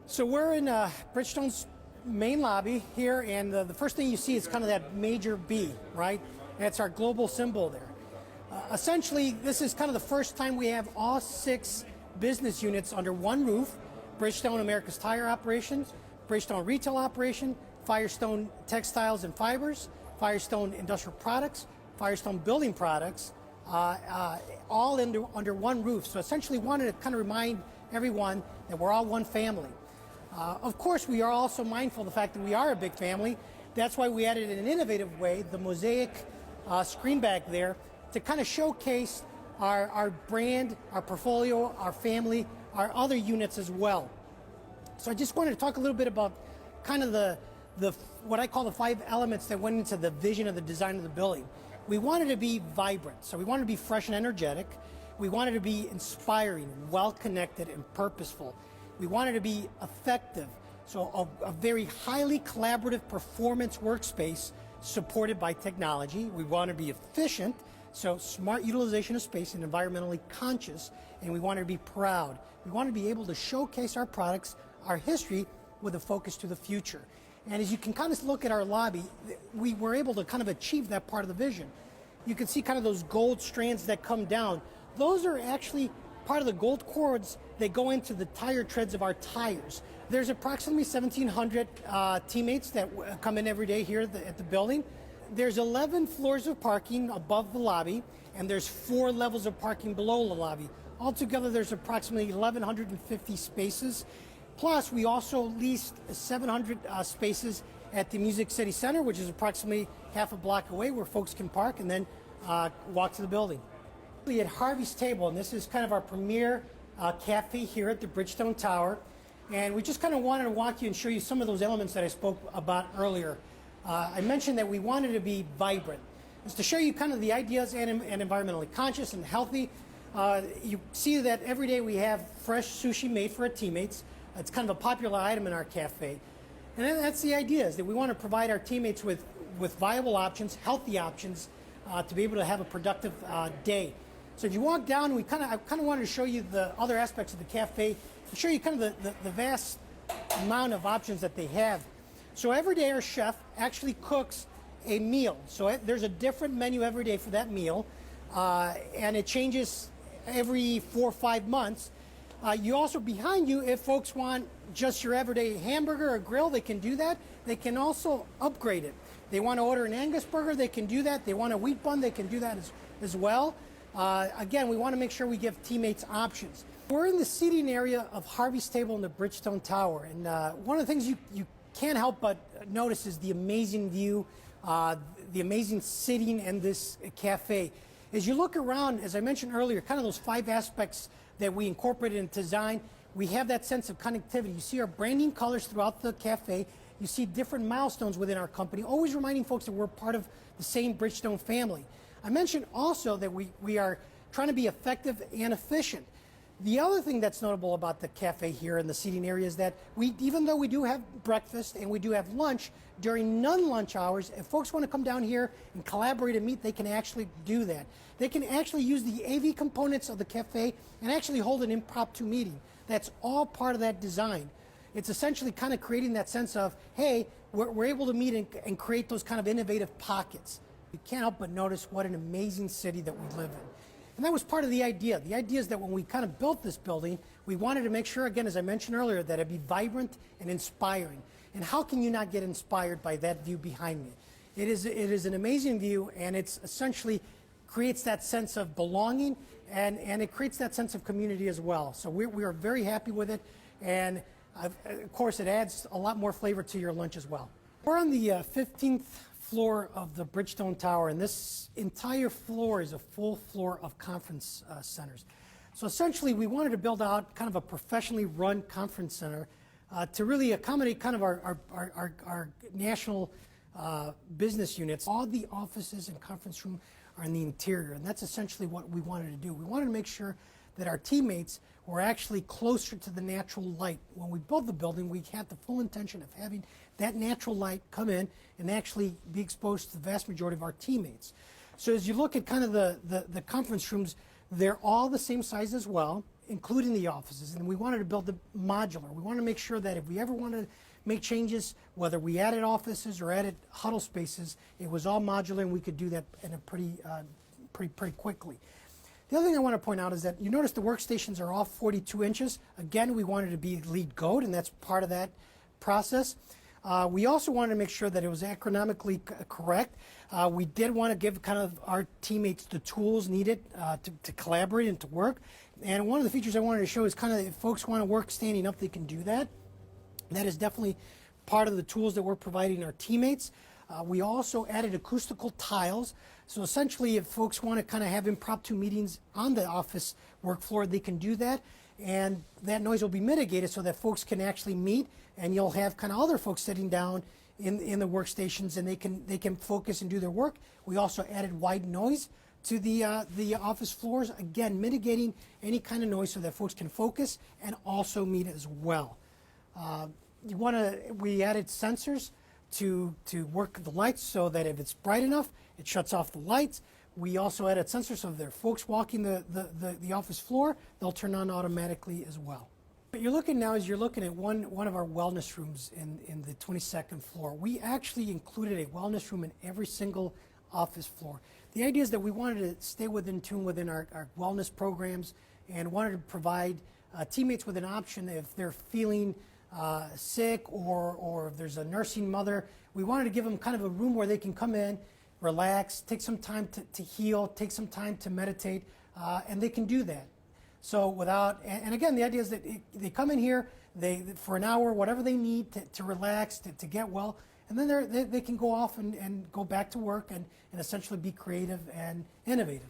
So we're in Bridgestone's main lobby here, and the first thing you see is kind of that major B, right? That's our global symbol there. Essentially, this is kind of the first time we have all 6 business units under one roof: Bridgestone America's Tire Operations, Bridgestone Retail Operation, Firestone Textiles and Fibers, Firestone Industrial Products, Firestone Building Products, all under one roof. So essentially wanted to kind of remind everyone that we're all one family. Of course, we are also mindful of the fact that we are a big family. That's why we added in an innovative way the mosaic screen back there to kind of showcase our brand, our portfolio, our family, our other units as well. So I just wanted to talk a little bit about kind of the what I call the 5 elements that went into the vision of the design of the building. We wanted to be vibrant, so we wanted to be fresh and energetic. We wanted to be inspiring, well-connected, and purposeful. We wanted to be effective, so a very highly collaborative performance workspace supported by technology. We want to be efficient, so smart utilization of space and environmentally conscious, and we want to be proud. We want to be able to showcase our products, our history, with a focus to the future. And as you can kind of look at our lobby, we were able to kind of achieve that part of the vision. You can see kind of those gold strands that come down. Those are actually part of the gold cords that go into the tire treads of our tires. There's approximately 1,700 teammates that come in every day here at the building. There's 11 floors of parking above the lobby, and there's 4 levels of parking below the lobby. Altogether, there's approximately 1,150 spaces. Plus, we also leased 700 spaces at the Music City Center, which is approximately half a block away, where folks can park and then walk to the building. At Harvey's Table, and this is kind of our premier cafe here at the Bridgestone Tower, and we just kind of wanted to walk you and show you some of those elements that I spoke about earlier. I mentioned that we wanted to be vibrant. It's to show you kind of the ideas and environmentally conscious and healthy. You see that every day we have fresh sushi made for our teammates. It's kind of a popular item in our cafe. And that's the idea, is that we want to provide our teammates with viable options, healthy options, to be able to have a productive day. So as you walk down, I kind of wanted to show you the other aspects of the cafe and show you kind of the vast amount of options that they have. So every day our chef actually cooks a meal. So there's a different menu every day for that meal, and it changes every 4 or 5 months. You also, behind you, if folks want just your everyday hamburger or grill, they can do that. They can also upgrade it. They want to order an Angus burger, they can do that. They want a wheat bun, they can do that as well. Again, we want to make sure we give teammates options. We're in the seating area of Harvey's Table in the Bridgestone Tower, and one of the things you can't help but notice is the amazing view, the amazing sitting in this cafe. As you look around, as I mentioned earlier, kind of those 5 aspects that we incorporated in design, we have that sense of connectivity. You see our branding colors throughout the cafe. You see different milestones within our company, always reminding folks that we're part of the same Bridgestone family. I mentioned also that we are trying to be effective and efficient. The other thing that's notable about the cafe here in the seating area is that even though we do have breakfast and we do have lunch, during non-lunch hours, if folks want to come down here and collaborate and meet, they can actually do that. They can actually use the AV components of the cafe and actually hold an impromptu meeting. That's all part of that design. It's essentially kind of creating that sense of, hey, we're able to meet and create those kind of innovative pockets. You can't help but notice what an amazing city that we live in. And that was part of the idea. The idea is that when we kind of built this building, we wanted to make sure, again, as I mentioned earlier, that it'd be vibrant and inspiring. And how can you not get inspired by that view behind me? It is an amazing view, and it's essentially creates that sense of belonging, and it creates that sense of community as well. So we are very happy with it, and of course it adds a lot more flavor to your lunch as well. We're on the 15th floor of the Bridgestone Tower, and this entire floor is a full floor of conference centers. So essentially we wanted to build out kind of a professionally run conference center to really accommodate kind of our national business units. All the offices and conference room are in the interior, and that's essentially what we wanted to do. We wanted to make sure that our teammates were actually closer to the natural light. When we built the building, we had the full intention of having that natural light come in and actually be exposed to the vast majority of our teammates. So as you look at kind of the conference rooms, they're all the same size as well. including the offices, and we wanted to build the modular. We wanted to make sure that if we ever wanted to make changes, whether we added offices or added huddle spaces, it was all modular, and we could do that in a pretty quickly. The other thing I want to point out is that you notice the workstations are all 42 inches. Again, we wanted to be LEED Gold, and that's part of that process. We also wanted to make sure that it was ergonomically correct. We did want to give kind of our teammates the tools needed to collaborate and to work. And one of the features I wanted to show is kind of if folks want to work standing up, they can do that. That is definitely part of the tools that we're providing our teammates. We also added acoustical tiles. So essentially, if folks want to kind of have impromptu meetings on the office work floor, they can do that. And that noise will be mitigated so that folks can actually meet, and you'll have kind of other folks sitting down in the workstations, and they can focus and do their work. We also added white noise to the office floors, again mitigating any kind of noise so that folks can focus and also meet as well. We added sensors to work the lights so that if it's bright enough, it shuts off the lights. We also added sensors so if there are folks walking the office floor, they'll turn on automatically as well. What you're looking now is you're looking at one of our wellness rooms in the 22nd floor. We actually included a wellness room in every single office floor. The idea is that we wanted to stay in tune within our wellness programs and wanted to provide teammates with an option if they're feeling sick or if there's a nursing mother. We wanted to give them kind of a room where they can come in, relax, take some time to heal, take some time to meditate, and they can do that. So and again, the idea is that they come in here, for an hour, whatever they need to relax, to get well, and then they can go off and go back to work and essentially be creative and innovative.